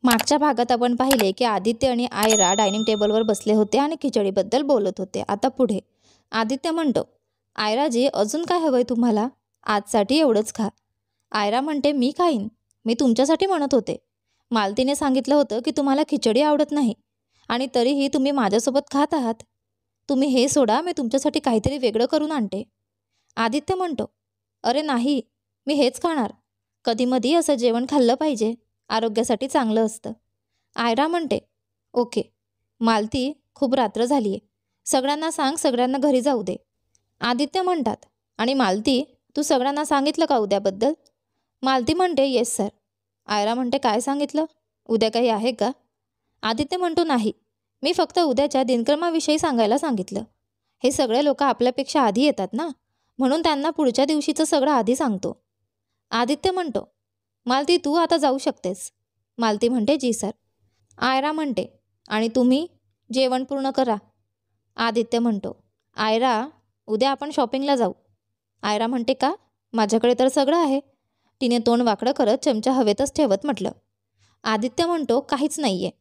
मागच्या भागात आपण पाहिले की आदित्य आणि आयरा डायनिंग टेबलवर बसले होते आणि खिचडीबद्दल बोलत होते. आता पुढे आदित्य म्हणतो, आयराजी अजून काय हवंय तुम्हाला? आजसाठी एवढंच खा. आयरा म्हणते, मी खाईन. मी तुमच्यासाठी म्हणत होते. मालतीने सांगितलं होतं की तुम्हाला खिचडी आवडत नाही आणि तरीही तुम्ही माझ्यासोबत खात आहात. तुम्ही हे सोडा, मी तुमच्यासाठी काहीतरी वेगळं करून आणते. आदित्य म्हणतो, अरे नाही, मी हेच खाणार. कधीमधी असं जेवण खाल्लं पाहिजे, आरोग्यासाठी चांगलं असतं. आयरा म्हणते, ओके. मालती, खूप रात्र झाली आहे. सगळ्यांना सांग सगळ्यांना घरी जाऊ दे. आदित्य म्हणतात, आणि मालती, तू सगळ्यांना सांगितलं का उद्याबद्दल? मालती म्हणते, येस सर. आयरा म्हणते, काय सांगितलं? उद्या काही आहे का? आदित्य म्हणतो, नाही, मी फक्त उद्याच्या दिनक्रमाविषयी सांगायला सांगितलं. हे सगळे लोक आपल्यापेक्षा आधी येतात ना, म्हणून त्यांना पुढच्या दिवशीचं सगळं आधी सांगतो. आदित्य म्हणतो, मालती तू आता जाऊ शकतेस. मालती म्हणते, जी सर. आयरा म्हणते, आणि तुम्ही जेवण पूर्ण करा. आदित्य म्हणतो, आयरा, उद्या आपण शॉपिंगला जाऊ. आयरा म्हणते, का? माझ्याकडे तर सगळं आहे. तिने तोंड वाकडं करत चमचा हवेतच ठेवत म्हटलं. आदित्य म्हणतो, काहीच नाही आहे.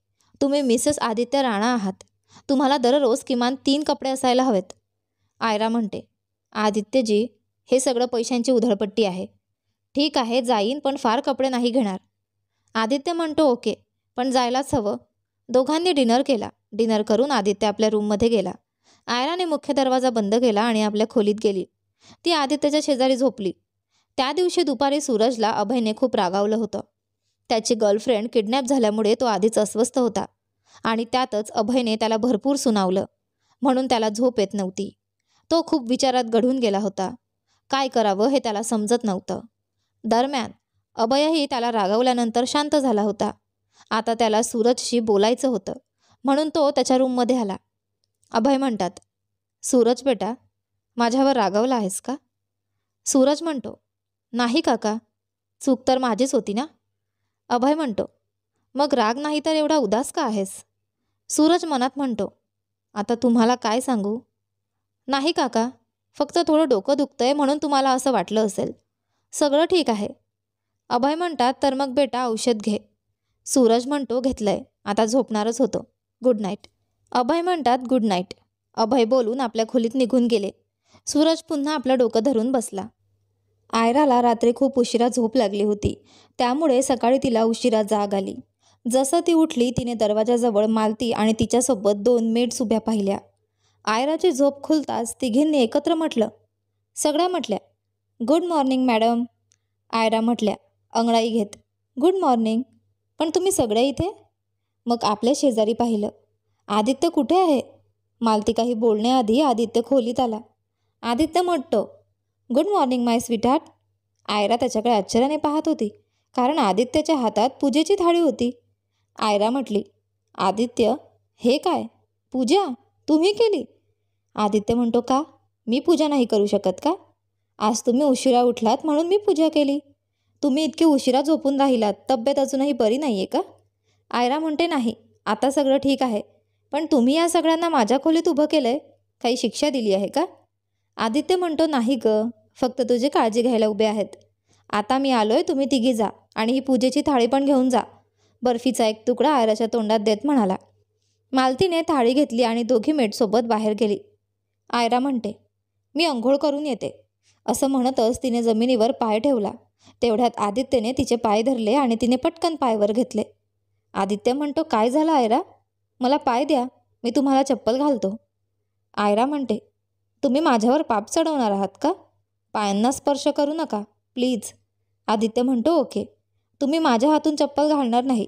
तुम्ही मिसेस आदित्य राणा आहात. तुम्हाला दररोज किमान 3 कपडे असायला हवेत. आयरा म्हणते, आदित्यजी, हे सगळं पैशांची उधळपट्टी आहे. ठीक आहे, जाईन, पण फार कपडे नाही घेणार. आदित्य म्हणतो, ओके, पण जायलाच हवं. दोघांनी डिनर केला. डिनर करून आदित्य आपल्या रूममध्ये गेला. आयराने मुख्य दरवाजा बंद केला आणि आपल्या खोलीत गेली. ती आदित्यच्या शेजारी झोपली. त्या दिवशी दुपारी सूरजला अभयने खूप रागावलं होतं. त्याची गर्लफ्रेंड किडनॅप झाल्यामुळे तो आधीच अस्वस्थ होता आणि त्यातच अभयने त्याला भरपूर सुनावलं, म्हणून त्याला झोप येत नव्हती. तो खूप विचारात गढून गेला होता. काय करावं हे त्याला समजत नव्हतं. दरम्यान अभयही त्याला रागावल्यानंतर शांत झाला होता. आता त्याला सूरजशी बोलायचं होतं, म्हणून तो त्याच्या रूममध्ये आला. अभय म्हणतात, सूरज बेटा, माझ्यावर रागावला आहेस का? सूरज म्हणतो, नाही काका, चूक तर माझीच होती ना. अभय म्हणतो, मग राग नाही तर एवढा उदास का आहेस? सूरज मनात म्हणतो, आता तुम्हाला काय सांगू? नाही काका, फक्त थोडं डोकं दुखतंय म्हणून तुम्हाला असं वाटलं असेल. सगळं ठीक आहे. अभय म्हणतात, तर मग बेटा औषध घे. सूरज म्हणतो, घेतलंय, आता झोपणारच होतो. Good night. अभय म्हणतात, गुड नाईट. अभय बोलून आपल्या खोलीत निघून गेले. सूरज पुन्हा आपलं डोकं धरून बसला. आयराला रात्री खूप उशिरा झोप लागली होती, त्यामुळे सकाळी तिला उशिरा जाग आली. जसं ती उठली, तिने दरवाजाजवळ मालती आणि तिच्यासोबत 2 मेड्स उभ्या पाहिल्या. आयराची झोप खुलताच तिघींनी एकत्र म्हटलं. सगळ्या म्हटल्या, गुड मॉर्निंग मॅडम. आयरा म्हटल्या, अंगडाई घेत, गुड मॉर्निंग. पण तुम्ही सगळे इथे? मग आपल्या शेजारी पाहिलं. आदित्य कुठे आहे? मालती काही बोलण्याआधी आदित्य खोलीत आला. आदित्य म्हणतो, गुड मॉर्निंग माय स्वीटहार्ट. आयरा त्याच्याकडे आश्चर्याने पाहत होती, कारण आदित्यच्या हातात पूजेची थाळी होती. आयरा म्हटली, आदित्य, हे काय? पूजा तुम्ही केली? आदित्य म्हणतो, का? मी पूजा नाही करू शकत का? आज तुम्ही उशिरा उठलात म्हणून मी पूजा केली. तुम्ही इतकी उशिरा झोपून राहिलात, तब्येत अजूनही बरी नाही आहे का? आयरा म्हणते, नाही, आता सगळं ठीक आहे. पण तुम्ही या सगळ्यांना माझ्या खोलीत उभं केलंय, काही शिक्षा दिली आहे का? आदित्य म्हणतो, नाही गं, फक्त तुझी काळजी घ्यायला उभे आहेत. आता मी आलोय, तुम्ही तिघी जा आणि ही पूजेची थाळी पण घेऊन जा. बर्फीचा एक तुकडा आयराच्या तोंडात देत म्हणाला. मालतीने थाळी घेतली आणि दोघी मेटसोबत बाहेर गेली. आयरा म्हणते, मी अंघोळ करून येते. असं म्हणतच तिने जमिनीवर पाय ठेवला. तेवढ्यात आदित्यने तिचे पाय धरले आणि तिने पटकन पायवर घेतले. आदित्य म्हणतो, काय झालं आयरा? मला पाय द्या, मी तुम्हाला चप्पल घालतो. आयरा म्हणते, तुम्ही माझ्यावर पाप चढवणार आहात का? पायांना स्पर्श करू नका प्लीज. आदित्य म्हणतो, ओके, तुम्ही माझ्या हातून चप्पल घालणार नाही.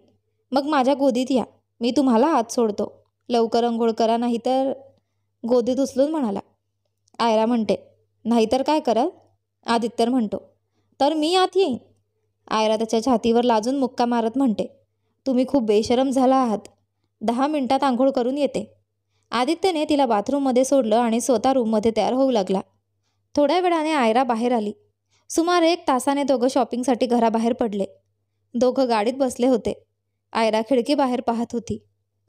मग माझ्या गोदीत या, मी तुम्हाला हात सोडतो. लवकर अंघोळ करा, नाहीतर. गोदीत उचलून म्हणाला. आयरा म्हणते, नाहीतर काय कराल? आदित्य म्हणतो, तर मी आत येईन. आयरा त्याच्या छातीवर लाजून मुक्का मारत म्हणते, तुम्ही खूप बेशरम झाला आहात. 10 मिनिटात आंघोळ करून येते. आदित्यने तिला बाथरूममध्ये सोडलं आणि स्वतः रूममध्ये तयार होऊ लागला. थोड्या वेळाने आयरा बाहेर आली. सुमारे 1 तासाने दोघं शॉपिंगसाठी घराबाहेर पडले. दोघं गाडीत बसले होते. आयरा खिडकी बाहेर पाहत होती.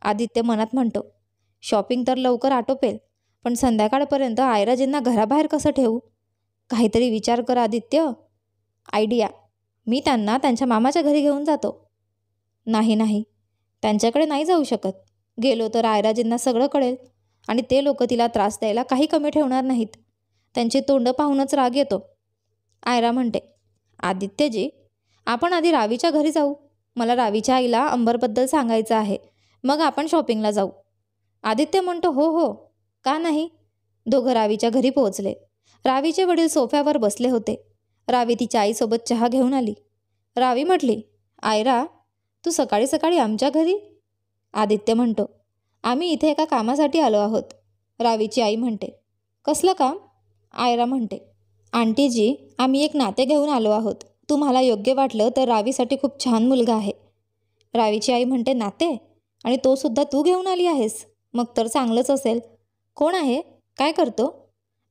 आदित्य मनात म्हणतो, शॉपिंग तर लवकर आटोपेल, पण संध्याकाळपर्यंत आयराजींना घराबाहेर कसं ठेवू? काहीतरी विचार कर आदित्य. आयडिया, मी त्यांना त्यांच्या मामाच्या घरी घेऊन जातो. नाही, त्यांच्याकडे नाही जाऊ शकत. गेलो तर आयराजींना सगळं कळेल आणि ते लोक तिला त्रास द्यायला काही कमी ठेवणार नाहीत. त्यांची तोंड पाहूनच राग येतो. आयरा म्हणते, आदित्यजी, आपण आधी रावीच्या घरी जाऊ. मला रावीच्या आईला अंबरबद्दल सांगायचं आहे. मग आपण शॉपिंगला जाऊ. आदित्य म्हणतो, हो हो, का नाही. दोघं रावीच्या घरी पोहोचले. रावीचे वडील सोफ्यावर बसले होते. रावी तिच्या आईसोबत चहा घेऊन आली. रावी म्हटली, आयरा, तू सकाळी सकाळी आमच्या घरी? आदित्य म्हणतो, आम्ही इथे एका कामासाठी आलो आहोत. रावीची आई म्हणते, कसलं काम? आयरा म्हणते, आंटीजी, आम्ही एक नाते घेऊन आलो आहोत. तुम्हाला योग्य वाटलं तर रावीसाठी खूप छान मुलगा आहे. रावीची आई म्हणते, नाते? आणि तो सुद्धा तू घेऊन आली आहेस? मग तर चांगलंच असेल. कोण आहे? काय करतो?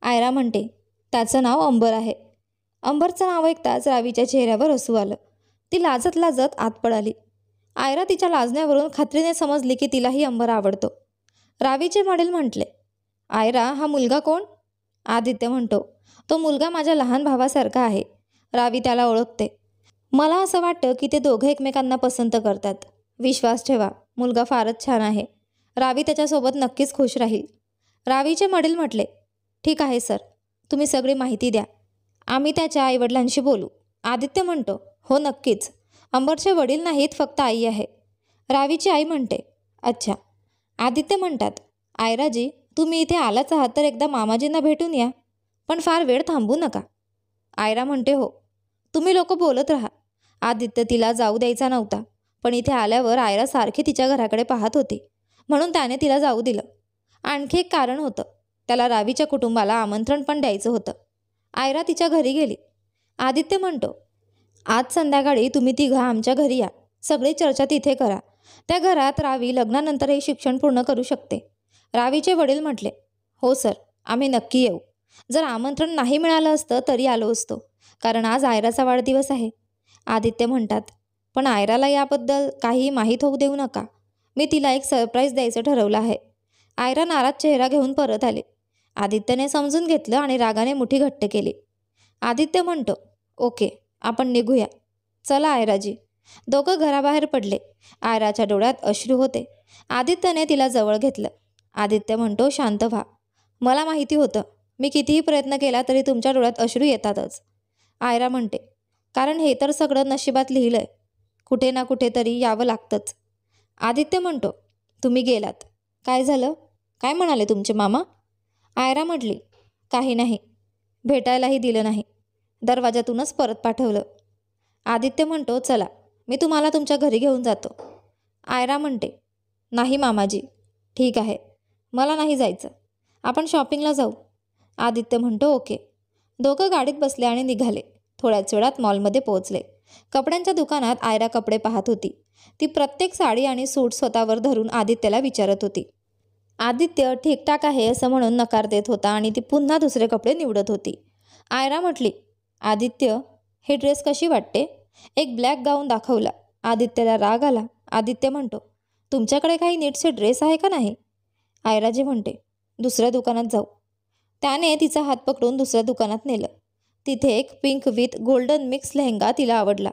आयरा म्हणते, त्याचं नाव अंबर आहे. अंबरचं नाव ऐकताच रावीच्या चेहऱ्यावर हसू आलं. ती लाजत लाजत आत पळाली. आयरा तिच्या लाजण्यावरून खात्रीने समजली की तिलाही अंबर आवडतो. रावीचे वडील म्हटले, आयरा, हा मुलगा कोण? आदित्य म्हणतो, तो मुलगा माझ्या लहान भावासारखा आहे. रावी त्याला ओळखते. मला असं वाटतं की ते दोघं एकमेकांना पसंत करतात. विश्वास ठेवा, मुलगा फारच छान आहे. रावी त्याच्यासोबत नक्कीच खुश राहील. रावीचे वडील म्हटले, ठीक आहे सर, तुम्ही सगळी माहिती द्या. आम्ही त्याच्या आईवडिलांशी बोलू. आदित्य म्हणतो, हो नक्कीच. अंबरचे वडील नाहीत, फक्त आई आहे. रावीची आई म्हणते, अच्छा. आदित्य म्हणतात, आयराजी, तुम्ही इथे आलाच आहात तर एकदा मामाजींना भेटून या, पण फार वेळ थांबू नका. आयरा म्हणते, हो. तुम्ही लोक बोलत राहा. आदित्य तिला जाऊ द्यायचा नव्हता, पण इथे आल्यावर आयरा सारखी तिच्या घराकडे पाहत होती, म्हणून त्याने तिला जाऊ दिलं. आणखी एक कारण होतं, त्याला रावीच्या कुटुंबाला आमंत्रण पण द्यायचं होतं. आयरा तिच्या घरी गेली. आदित्य म्हणतो, आज संध्याकाळी तुम्ही तिघं आमच्या घरी या. सगळी चर्चा तिथे करा. त्या घरात रावी लग्नानंतरही शिक्षण पूर्ण करू शकते. रावीचे वडील म्हटले, हो सर, आम्ही नक्की येऊ. जर आमंत्रण नाही मिळालं असतं तरी आलो असतो, कारण आज आयराचा वाढदिवस आहे. आदित्य म्हणतात, पण आयराला याबद्दल काही माहीत होऊ देऊ नका. मी तिला एक सरप्राईज द्यायचं ठरवलं आहे. आयरा नाराज चेहरा घेऊन परत आले. आदित्यने समजून घेतलं आणि रागाने मुठी घट्ट केली. आदित्य म्हणतो, ओके, आपण निघूया. चला आयराजी. दोघं घराबाहेर पडले. आयराच्या डोळ्यात अश्रू होते. आदित्यने तिला जवळ घेतलं. आदित्य म्हणतो, शांत व्हा. मला माहिती होतं, मी कितीही प्रयत्न केला तरी तुमच्या डोळ्यात अश्रू येतातच. आयरा म्हणते, कारण हे तर सगळं नशिबात लिहिलंय. कुठे ना कुठेतरी यावं लागतंच. आदित्य म्हणतो, तुम्ही गेलात. काय झालं? काय म्हणाले तुमचे मामा? आयरा म्हटली, काही नाही. भेटायलाही दिलं नाही. दरवाजातूनच परत पाठवलं. आदित्य म्हणतो, चला, मी तुम्हाला तुमच्या घरी घेऊन जातो. आयरा म्हणते, नाही मामाजी, ठीक आहे, मला नाही जायचं. आपण शॉपिंगला जाऊ. आदित्य म्हणतो, ओके. दोघं गाडीत बसले आणि निघाले. थोड्याच वेळात मॉलमध्ये पोहोचले. कपड्यांच्या दुकानात आयरा कपडे पाहत होती. ती प्रत्येक साडी आणि सूट स्वतःवर धरून आदित्यला विचारत होती. आदित्य ठीकठाक आहे असं म्हणून नकार देत होता आणि ती पुन्हा दुसरे कपडे निवडत होती. आयरा म्हटली, आदित्य, हे ड्रेस कशी वाटते? एक ब्लॅक गाऊन दाखवला. आदित्यला राग आला. आदित्य म्हणतो, तुमच्याकडे काही नीटचे ड्रेस आहे का नाही? आयराजी म्हणते, दुसऱ्या दुकानात जाऊ. त्याने तिचा हात पकडून दुसऱ्या दुकानात नेलं. तिथे एक pink with golden mix lehenga तिला आवडला.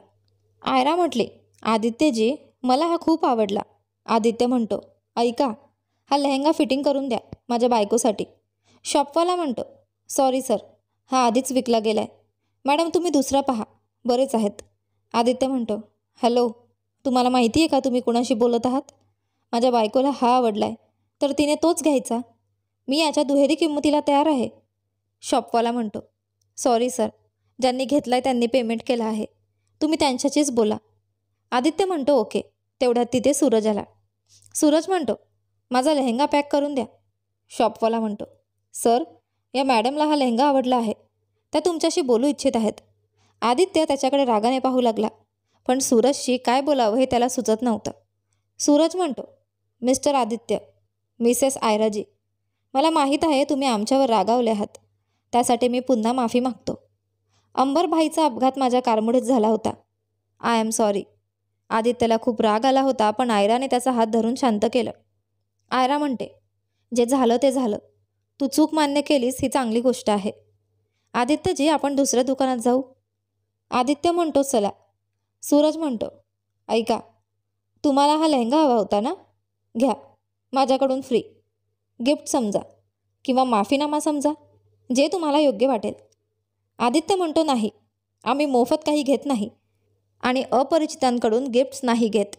आयरा म्हटली, आदित्यजी, मला हा खूप आवडला. आदित्य म्हणतो, ऐका, हा लेहंगा फिटिंग करून द्या माझ्या बायकोसाठी. शॉपवाला म्हणतो, सॉरी सर, हा आधीच विकला गेलाय. मॅडम, तुम्ही दुसरा पहा, बरेच आहेत. आदित्य म्हणतो, हॅलो, तुम्हाला माहिती आहे का तुम्ही कोणाशी बोलत आहात? माझ्या बायकोला हा आवडलाय, तर तिने तोच घ्यायचा. मी याच्या दुहेरी किंमतीला तयार आहे. शॉपवाला म्हणतो, सॉरी सर, ज्यांनी घेतलाय त्यांनी पेमेंट केलं आहे. तुम्ही त्यांच्याशीच बोला. आदित्य म्हणतो, ओके. तेवढ्यात तिथे सूरज आला. सूरज म्हणतो, माझा लेहंगा पॅक करून द्या. शॉपवाला म्हणतो, सर, या मॅडमला हा लेहंगा आवडला आहे. त्या तुमच्याशी बोलू इच्छित आहेत. आदित्य त्याच्याकडे रागाने पाहू लागला, पण सूरजशी काय बोलावं हे त्याला सुचत नव्हतं. सूरज म्हणतो, मिस्टर आदित्य, मिसेस आयराजी, मला माहीत आहे तुम्ही आमच्यावर रागावले आहात. त्यासाठी मी पुन्हा माफी मागतो. अंबरभाईचा अपघात माझ्या कारमुळेच झाला होता. I am sorry. आदित्यला खूप राग आला होता, पण आयराने त्याचा हात धरून शांत केलं. आयरा म्हणते, जे झालं ते झालं. तू चूक मान्य केलीस ही चांगली गोष्ट आहे. आदित्यजी, आपण दुसऱ्या दुकानात जाऊ. आदित्य म्हणतो, चला. सूरज म्हणतो, ऐका, तुम्हाला हा लेहंगा हवा होता ना? घ्या, माझ्याकडून फ्री. गिफ्ट समजा किंवा माफीनामा समजा, जे तुम्हाला योग्य वाटेल. आदित्य म्हणतो, नाही, आम्ही मोफत काही घेत नाही आणि अपरिचितांकडून गिफ्ट्स नाही घेत.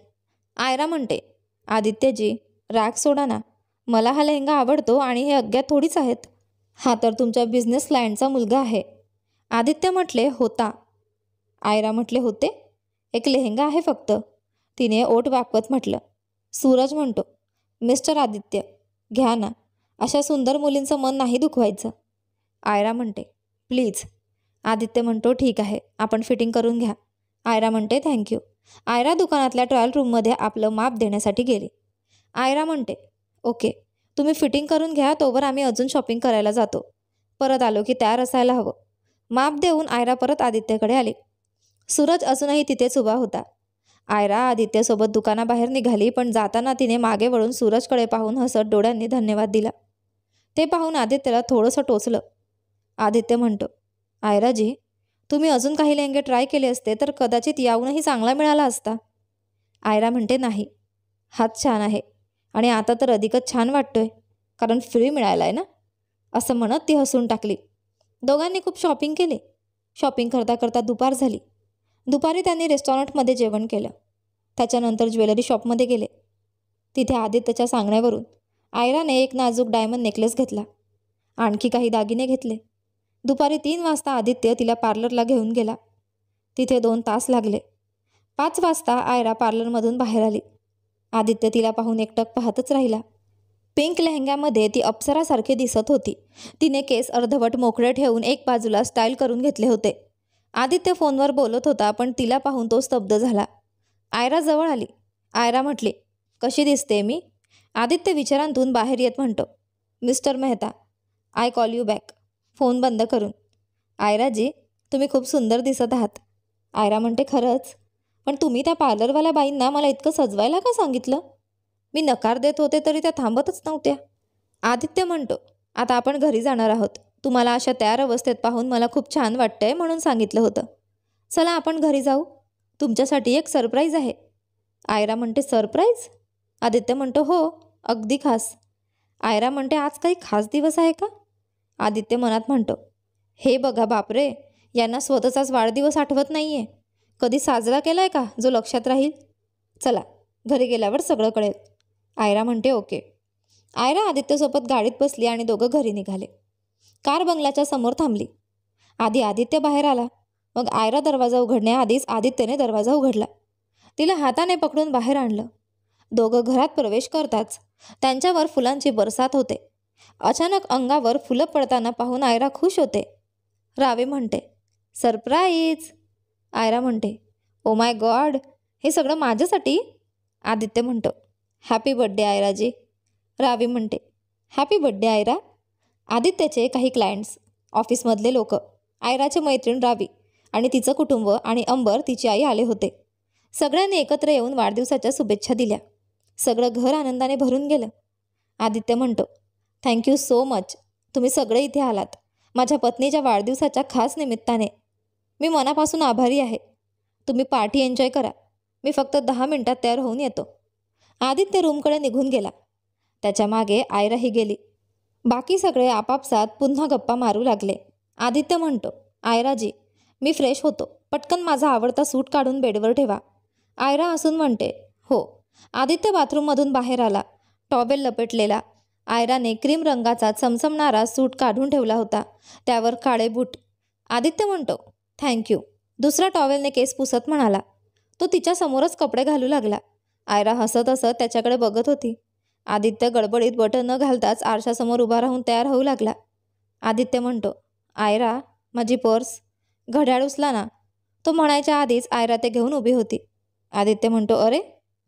आयरा म्हणते, आदित्यजी, राग सोडा ना. मला हा लेहंगा आवडतो आणि हे अज्ञात थोडीच आहेत. हा तर तुमच्या बिझनेस क्लायंटचा मुलगा आहे. आदित्य म्हटले, होता. आयरा म्हटले, होते? एक लेहंगा आहे फक्त. तिने ओठ वाकवत म्हटलं. सूरज म्हणतो, मिस्टर आदित्य, घ्या ना. अशा सुंदर मुलींचं मन नाही दुखवायचं. आयरा म्हणते, प्लीज. आदित्य म्हणतो, ठीक आहे, आपण फिटिंग करून घ्या. आयरा म्हणते, थँक्यू. आयरा दुकानातल्या ट्रायल रूममध्ये आपलं माप देण्यासाठी गेली. आयरा म्हणते, ओके, तुम्ही फिटिंग करून घ्या, तोवर आम्ही अजून शॉपिंग करायला जातो. परत आलो की तयार असायला हवं. माप देऊन आयरा परत आदित्यकडे आली. सूरज अजूनही तिथेच उभा होता. आयरा आदित्यसोबत दुकानाबाहेर निघाली, पण जाताना तिने मागे वळून सूरजकडे पाहून हसत डोळ्यांनी धन्यवाद दिला. ते पाहून आदित्यला थोडंसं टोचलं. आदित्य म्हणतो, आयराजी, तुम्ही अजून काही लेहंगे ट्राय केले असते तर कदाचित याहूनही चांगला मिळाला असता. आयरा म्हणते, नाही, हाच छान आहे आणि आता तर अधिकच छान वाटतोय, कारण फ्री मिळाला आहे ना. असं म्हणत ती हसून टाकली. दोघांनी खूप शॉपिंग केली. शॉपिंग करता करता दुपार झाली. दुपारी त्यांनी रेस्टॉरंटमध्ये जेवण केलं. त्याच्यानंतर ज्वेलरी शॉपमध्ये गेले. तिथे आदित्यच्या सांगण्यावरून आयराने एक नाजूक डायमंड नेकलेस घेतला. आणखी काही दागिने घेतले. दुपारी 3 वाजता आदित्य तिला पार्लरला घेऊन गेला. तिथे 2 तास लागले. 5 वाजता आयरा पार्लरमधून बाहेर आली. आदित्य तिला पाहून एकटक पाहतच राहिला. पिंक लेहंग्यामध्ये ती अप्सरासारखी दिसत होती. तिने केस अर्धवट मोकळे ठेवून एक बाजूला स्टाईल करून घेतले होते. आदित्य फोनवर बोलत होता, पण तिला पाहून तो स्तब्ध झाला. आयरा जवळ आली. आयरा म्हटली, कशी दिसते मी? आदित्य विचारांतून बाहेर येत म्हणतो, mister Mehta, I call you back. Phone बंद करून. आयराजी, तुम्ही खूप सुंदर दिसत आहात. आयरा म्हणते, खरंच? पण तुम्ही त्या पार्लरवाल्या बाईंना मला इतकं सजवायला का सांगितलं? मी नकार देत होते तरी त्या थांबतच नव्हत्या. आदित्य म्हणतो, आता आपण घरी जाणार आहोत. तुम्हाला अशा तयार अवस्थेत पाहून मला खूप छान वाटतंय म्हणून सांगितलं होतं. चला आपण घरी जाऊ. तुमच्यासाठी एक सरप्राईज आहे. आयरा म्हणते, सरप्राईज? आदित्य म्हणतो, हो, अगदी खास. आयरा म्हणते, आज काही खास दिवस आहे का? आदित्य मनात म्हणतो, हे बघा बापरे, यांना स्वतःचाच वाढदिवस आठवत नाही आहे. कधी साजरा केला आहे का जो लक्षात राहील? चला, घरी गेल्यावर सगळं कळेल. आयरा म्हणते, ओके. आयरा आदित्यसोबत गाडीत बसली आणि दोघं घरी निघाले. कार बंगल्याच्या समोर थांबली. आधी आदित्य बाहेर आला. मग आयरा दरवाजा उघडण्याआधीच आदित्यने दरवाजा उघडला. तिला हाताने पकडून बाहेर आणलं. दोघं घरात प्रवेश करताच त्यांच्यावर फुलांची बरसात होते. अचानक अंगावर फुलं पडताना पाहून आयरा खुश होते. रावे म्हणते, सरप्राईज. आयरा म्हणते, ओ माय गॉड, हे सगळं माझ्यासाठी? आदित्य म्हणतो, हॅपी बर्थडे आयराजी. रावी म्हणते, हॅपी बर्थडे आयरा. आदित्यचे काही क्लायंट्स, ऑफिसमधले लोक, आयराचे मैत्रीण रावी आणि तिचं कुटुंब आणि अंबर तिची आई आले होते. सगळ्यांनी एकत्र येऊन वाढदिवसाच्या शुभेच्छा दिल्या. सगळं घर आनंदाने भरून गेलं. आदित्य म्हणतो, थँक्यू सो मच. तुम्ही सगळे इथे आलात माझ्या पत्नीच्या वाढदिवसाच्या खास निमित्ताने. मी मनापासून आभारी आहे. तुम्ही पार्टी एन्जॉय करा. मी फक्त 10 मिनिटात तयार होऊन येतो. आदित्य रूमकडे निघून गेला. त्याच्या मागे आयराही गेली. बाकी सगळे आपापसात पुन्हा गप्पा मारू लागले. आदित्य म्हणतो, आयराजी, मी फ्रेश होतो. पटकन माझा आवडता सूट काढून बेडवर ठेवा. आयरा हसून म्हणते, हो. आदित्य बाथरूममधून बाहेर आला. टॉवेल लपेटलेला. आयराने क्रीम रंगाचा चमचमणारा सूट काढून ठेवला होता. त्यावर काळे बूट. आदित्य म्हणतो, थँक्यू. दुसरा टॉवेलने केस पुसत म्हणाला. तो तिच्यासमोरच कपडे घालू लागला. आयरा हसत हसत त्याच्याकडे बघत होती. आदित्य गडबडीत बटन न घालताच आरशासमोर उभा राहून तयार होऊ लागला. आदित्य म्हणतो, आयरा, माझी पर्स. घड्याळ उचला ना. तो म्हणायच्या आधीच आयरा ते घेऊन उभी होती. आदित्य म्हणतो, अरे,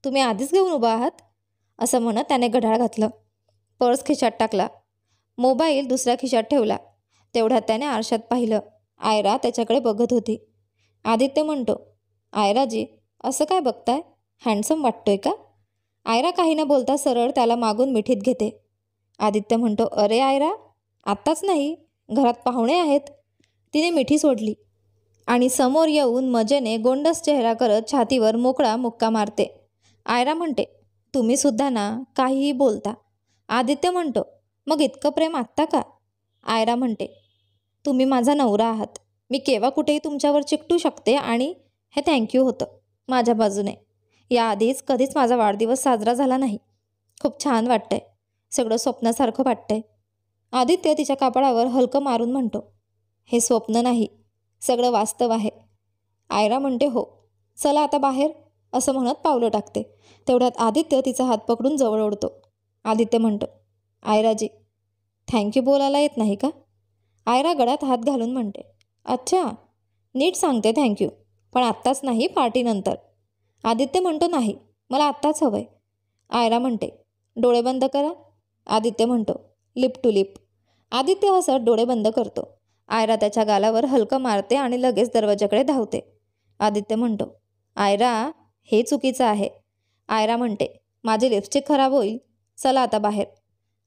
तुम्ही आधीच घेऊन उभा आहात? असं म्हणत त्याने घड्याळ घातलं. पर्स खिशात टाकला. मोबाईल दुसऱ्या खिशात ठेवला. तेवढ्यात त्याने आरशात पाहिलं. आयरा त्याच्याकडे बघत होती. आदित्य म्हणतो, आयराजी, असं काय बघताय? हँडसम वाटतोय का? आयरा काही न बोलता सरळ त्याला मागून मिठीत घेते. आदित्य म्हणतो, अरे आयरा, आत्ताच नाही, घरात पाहुणे आहेत. तिने मिठी सोडली आणि समोर येऊन मजेने गोंडस चेहरा करत छातीवर मोकळा मुक्का मारते. आयरा म्हणते, तुम्ही सुद्धा ना काहीही बोलता. आदित्य म्हणतो, मग इतकं प्रेम आत्ता का? आयरा म्हणते, तुम्ही माझा नवरा आहात. मी केव्हा कुठेही तुमच्यावर चिकटू शकते आणि हे थँक्यू होतं माझ्या बाजूने. याआधीच कधीच माझा वाढदिवस साजरा झाला नाही. खूप छान वाटतंय. सगळं स्वप्नासारखं वाटतंय. आदित्य तिच्या कापडावर हलकं मारून म्हणतो, हे स्वप्न नाही, सगळं वास्तव आहे. आयरा म्हणते, हो, चला आता बाहेर, असं म्हणत पावलं टाकते. तेवढ्यात आदित्य तिचा हात पकडून जवळ ओढतो. आदित्य म्हणतो, आयराजी, थँक्यू बोलायला येत नाही का? आयरा गळ्यात हात घालून म्हणते, अच्छा, नीट सांगते थँक्यू, पण आत्ताच नाही, पार्टीनंतर. आदित्य म्हणतो, नाही, मला आत्ताच हवंय. आयरा म्हणते, डोळे बंद करा. आदित्य म्हणतो, लिप टू लिप. आदित्य हसत डोळे बंद करतो. आयरा त्याच्या गालावर हलकं मारते आणि लगेच दरवाजाकडे धावते. आदित्य म्हणतो, आयरा, हे चुकीचं आहे. आयरा म्हणते, माझे लिपस्टिक खराब होईल, चला आता बाहेर.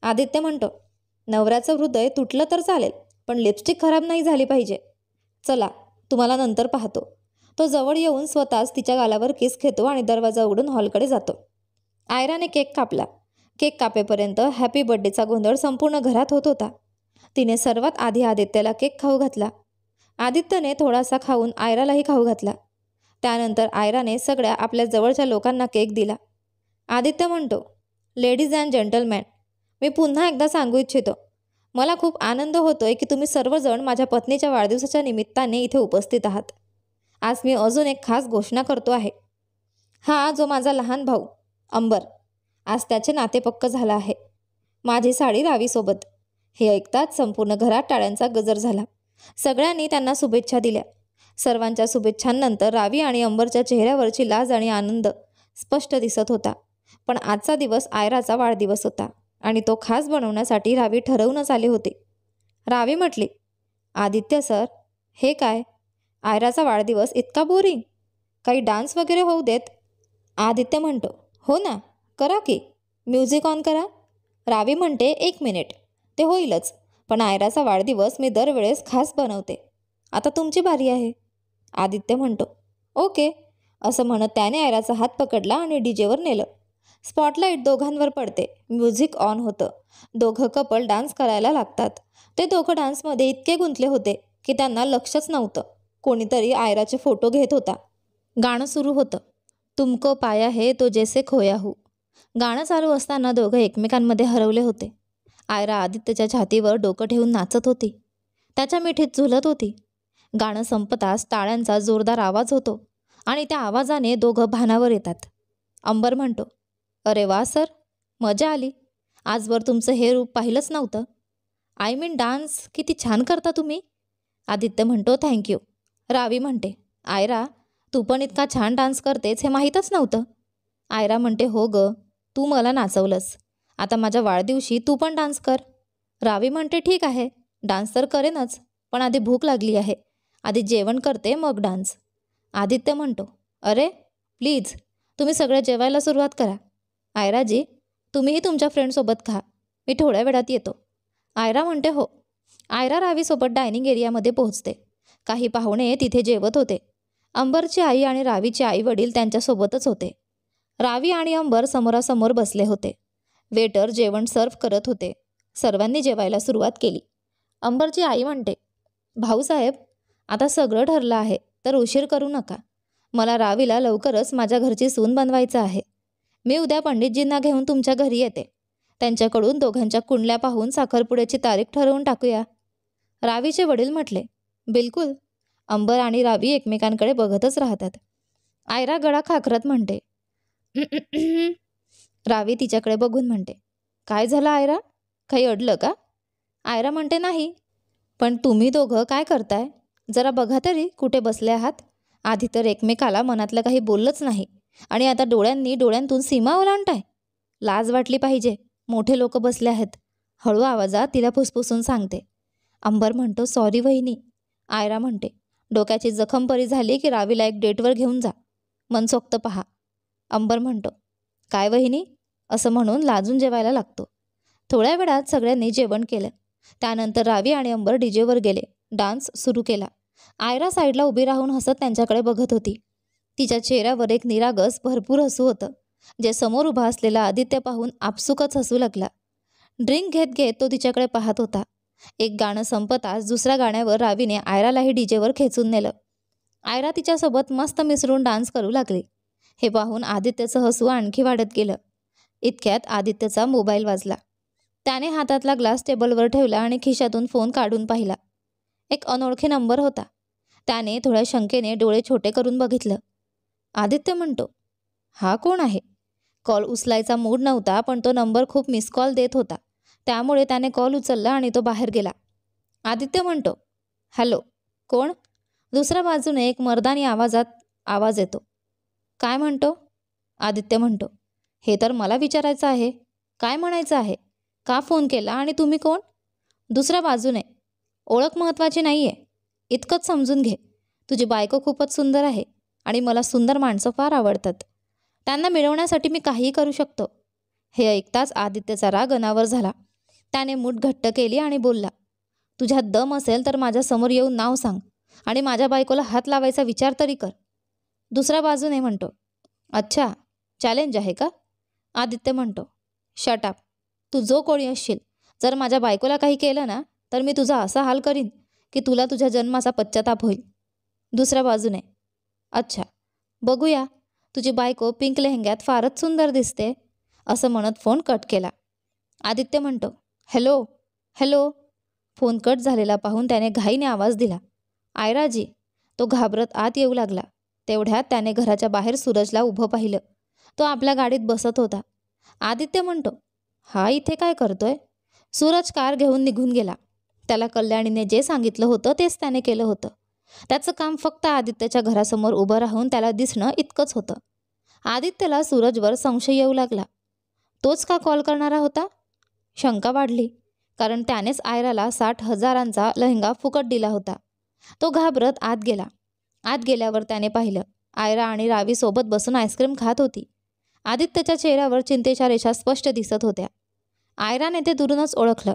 आदित्य म्हणतो, नवऱ्याचं हृदय तुटलं तर चालेल, पण लिपस्टिक खराब नाही झाली पाहिजे. चला, तुम्हाला नंतर पाहतो. तो जवळ येऊन स्वतःच तिच्या गालावर किस घेतो आणि दरवाजा उघडून हॉलकडे जातो. आयराने केक कापला. केक कापेपर्यंत हॅपी बर्थडेचा गोंधळ संपूर्ण घरात होत होता. तिने सर्वात आधी आदित्यला केक खाऊ घातला. आदित्यने थोडासा खाऊन आयरालाही खाऊ घातला. त्यानंतर आयराने सगळ्या आपल्या जवळच्या लोकांना केक दिला. आदित्य म्हणतो, लेडीज अँड जेंटलमॅन, मी पुन्हा एकदा सांगू इच्छितो, मला खूप आनंद होतोय की तुम्ही सर्वजण माझ्या पत्नीच्या वाढदिवसाच्या निमित्ताने इथे उपस्थित आहात. आज मी अजून एक खास घोषणा करतो आहे. हा जो माझा लहान भाऊ अंबर, आज त्याचे नाते पक्क झालं आहे. माझी साडी रावीसोबत. हे ऐकताच संपूर्ण घरात टाळ्यांचा गजर झाला. सगळ्यांनी त्यांना शुभेच्छा दिल्या. सर्वांच्या शुभेच्छांनंतर रावी आणि अंबरच्या चेहऱ्यावरची लाज आणि आनंद स्पष्ट दिसत होता. पण आजचा दिवस आयराचा वाढदिवस होता आणि तो खास बनवण्यासाठी रावी ठरवूनच आले होते. रावी म्हटली, आदित्य सर, हे काय? आयराचा वाढदिवस इतका बोरिंग? काही डान्स वगैरे होऊ देत. आदित्य म्हणतो, हो ना, करा की, म्युझिक ऑन करा. रावी म्हणते, 1 मिनिट, ते होईलच, पण आयराचा वाढदिवस मी दरवेळेस खास बनवते. आता तुमची बारी आहे. आदित्य म्हणतो, ओके, असं म्हणत त्याने आयराचा हात पकडला आणि डीजेवर नेलं. स्पॉटलाईट दोघांवर पडते. म्युझिक ऑन होतं. दोघं कपल डान्स करायला लागतात. ते दोघं डान्समध्ये इतके गुंतले होते की त्यांना लक्षच नव्हतं. कोणीतरी आयराचे फोटो घेत होता. गाणं सुरू होतं, तुमको पाया है तो जैसे खोया हूँ. गाणं चालू असताना दोघं एकमेकांमध्ये हरवले होते. आयरा आदित्यच्या छातीवर डोकं ठेवून नाचत होती. त्याच्या मिठीत झुलत होती. गाणं संपताच टाळ्यांचा जोरदार आवाज होतो आणि त्या आवाजाने दोघं भानावर येतात. अंबर म्हणतो, अरे वा सर, मजा आली. आजवर तुमचं हे रूप पाहिलंच नव्हतं. आय मीन डान्स किती छान करता तुम्ही. आदित्य म्हणतो, थँक्यू. रावी म्हणते, आयरा, तू पण इतका छान डान्स करतेस हे माहीतच नव्हतं. आयरा म्हणते, हो ग, तू मला नाचवलंस. आता माझ्या वाढदिवशी तू पण डान्स कर. रावी म्हणते, ठीक आहे, डान्स तर करेनच, पण आधी भूक लागली आहे. आधी जेवण करते, मग डान्स. आदित्य म्हणतो, अरे प्लीज, तुम्ही सगळं जेवायला सुरुवात करा. आयराजी, तुम्हीही तुमच्या फ्रेंडसोबत खा, मी थोड्या वेळात येतो. आयरा म्हणते, हो. आयरा रावीसोबत डायनिंग एरियामध्ये पोहोचते. काही पाहुणे तिथे जेवत होते. अंबरची आई आणि रावीचे आई वडील त्यांच्यासोबतच होते. रावी आणि अंबर समोरासमोर बसले होते. वेटर जेवण सर्व करत होते. सर्वांनी जेवायला सुरुवात केली. अंबरची आई म्हणते, भाऊसाहेब, आता सगळं ठरलं आहे, तर उशीर करू नका. मला रावीला लवकरच माझ्या घरची सून बनवायचं आहे. मी उद्या पंडितजींना घेऊन तुमच्या घरी येते. त्यांच्याकडून दोघांच्या कुंडल्या पाहून साखरपुड्याची तारीख ठरवून टाकूया. रावीचे वडील म्हटले, बिलकुल. अंबर आणि रावी एकमेकांकडे बघतच राहतात. आयरा गळा खाकरत म्हणते, रावी तिच्याकडे बघून म्हणते, काय झालं आयरा, काही अडलं का? आयरा म्हणते, नाही, पण तुम्ही दोघं काय करताय? जरा बघा तरी कुठे बसले आहात. आधी तर एकमेकाला मनातलं काही बोललंच नाही आणि आता डोळ्यांतून सीमा ओलांडताय. लाज वाटली पाहिजे. मोठे लोक बसले आहेत. हळू आवाजात तिला फुसफुसून सांगते. अंबर म्हणतो, सॉरी वहिनी. आयरा म्हणते, डोक्याची जखम बरी झाली की रावीला एक डेटवर घेऊन जा. मनसोक्त पहा. अंबर म्हणतो, काय वहिनी, असं म्हणून लाजून जेवायला लागतो. थोड्या वेळात सगळ्यांनी जेवण केलं. त्यानंतर रावी आणि अंबर डीजेवर गेले. डान्स सुरू केला. आयरा साईडला उभी राहून हसत त्यांच्याकडे बघत होती. तिच्या चेहऱ्यावर एक निरागस भरपूर हसू होतं. जे समोर उभा असलेला आदित्य पाहून आपसुकच हसू लागला. ड्रिंक घेत घेत तो तिच्याकडे पाहत होता. एक गाणं संपताच दुसऱ्या गाण्यावर रावीने आयरालाही डीजेवर खेचून नेलं. आयरा तिच्यासोबत मस्त मिसळून डान्स करू लागली. हे पाहून आदित्यचं हसू आणखी वाढत गेलं. इतक्यात आदित्यचा मोबाईल वाजला. त्याने हातातला ग्लास टेबलवर ठेवला आणि खिशातून फोन काढून पाहिला. एक अनोळखी नंबर होता. त्याने थोड्या शंकेने डोळे छोटे करून बघितलं. आदित्य म्हणतो, हा कोण आहे? कॉल उचलायचा मूड नव्हता, पण तो नंबर खूप मिस कॉल देत होता. त्यामुळे त्याने कॉल उचलला आणि तो बाहेर गेला. आदित्य म्हणतो, हॅलो, कोण? दुसऱ्या बाजूने एक मर्दानी आवाजात आवाज येतो. काय म्हणतो? आदित्य म्हणतो, हे तर मला विचारायचं आहे. काय म्हणायचं आहे? का फोन केला आणि तुम्ही कोण? दुसऱ्या बाजूने, ओळख महत्त्वाची नाही आहे. इतकंच समजून घे. तुझी बायको खूपच सुंदर आहे आणि मला सुंदर माणसं फार आवडतात. त्यांना मिळवण्यासाठी मी काहीही करू शकतो. हे ऐकताच आदित्यचा राग अनावर झाला. त्याने मूठ घट्ट केली आणि बोलला, तुझ्यात दम असेल तर माझ्यासमोर येऊन नाव सांग आणि माझ्या बायकोला हात लावायचा विचार तरी कर. दुसऱ्या बाजूने म्हणतो, अच्छा, चॅलेंज आहे का? आदित्य म्हणतो, शट अप. तू जो कोणी असशील, जर माझ्या बायकोला काही केलं ना, तर मी तुझा असा हाल करीन की तुला तुझ्या जन्माचा पश्चाताप होईल. दुसऱ्या बाजूने, अच्छा, बघूया. तुझी बायको पिंक लेहंग्यात फारच सुंदर दिसते. असं म्हणत फोन कट केला. आदित्य म्हणतो, हॅलो हॅलो. फोन कट झालेला पाहून त्याने घाईने आवाज दिला, आयराजी. तो घाबरत आत येऊ लागला. तेवढ्यात त्याने घराच्या बाहेर सूरजला उभं पाहिलं. तो आपल्या गाडीत बसत होता. आदित्य म्हणतो, हा इथे काय करतोय? सूरज कार घेऊन निघून गेला. त्याला कल्याणीने जे सांगितलं होतं तेच त्याने केलं होतं. त्याचं काम फक्त आदित्यच्या घरासमोर उभं राहून त्याला दिसणं इतकंच होतं. आदित्यला सूरजवर संशय येऊ लागला. तोच का कॉल करणारा होता? शंका वाढली, कारण त्यानेच आयराला 60,000चा लेहंगा फुकट दिला होता. तो घाबरत आत गेला. आत गेल्यावर त्याने पाहिलं, आयरा आणि रावी सोबत बसून आईस्क्रीम खात होती. आदित्यच्या चेहऱ्यावर चिंतेच्या रेषा स्पष्ट दिसत होत्या. आयराने ते दुरूनच ओळखलं.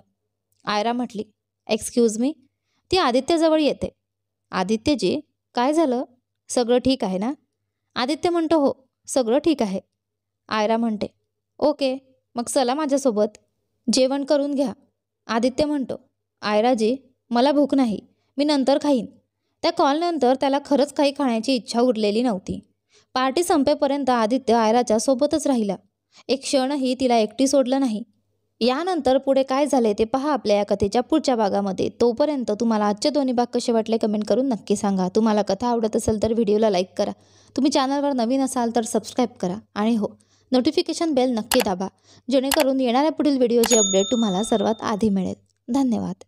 आयरा म्हटली, एक्सक्यूज मी. ती आदित्यजवळ येते. आदित्यजी, काय झालं? सगळं ठीक आहे ना? आदित्य म्हणतो, हो, सगळं ठीक आहे. आयरा म्हणते, ओके, मग चला माझ्यासोबत. जेवण करून घ्या. आदित्य म्हणतो, आयराजी, मला भूक नाही. मी नंतर खाईन. त्या कॉलनंतर त्याला खरंच काही खाण्याची इच्छा उरलेली नव्हती. पार्टी संपेपर्यंत आदित्य आयराच्या सोबतच राहिला. एक क्षणही तिला एकटी सोडलं नाही. यानंतर पुढे काय झाले ते पहा आपल्या या कथेच्या पुढच्या भागामध्ये. तोपर्यंत तुम्हाला आजचे दोन्ही भाग कसे वाटले कमेंट करून नक्की सांगा. तुम्हाला कथा आवडत असेल तर व्हिडिओला लाईक करा. तुम्ही चॅनलवर नवीन असाल तर सबस्क्राईब करा आणि हो, नोटिफिकेशन बेल नक्की दाबा, जेणेकरून येणाऱ्या पुढील व्हिडिओची अपडेट तुम्हाला सर्वात आधी मिळेल. धन्यवाद.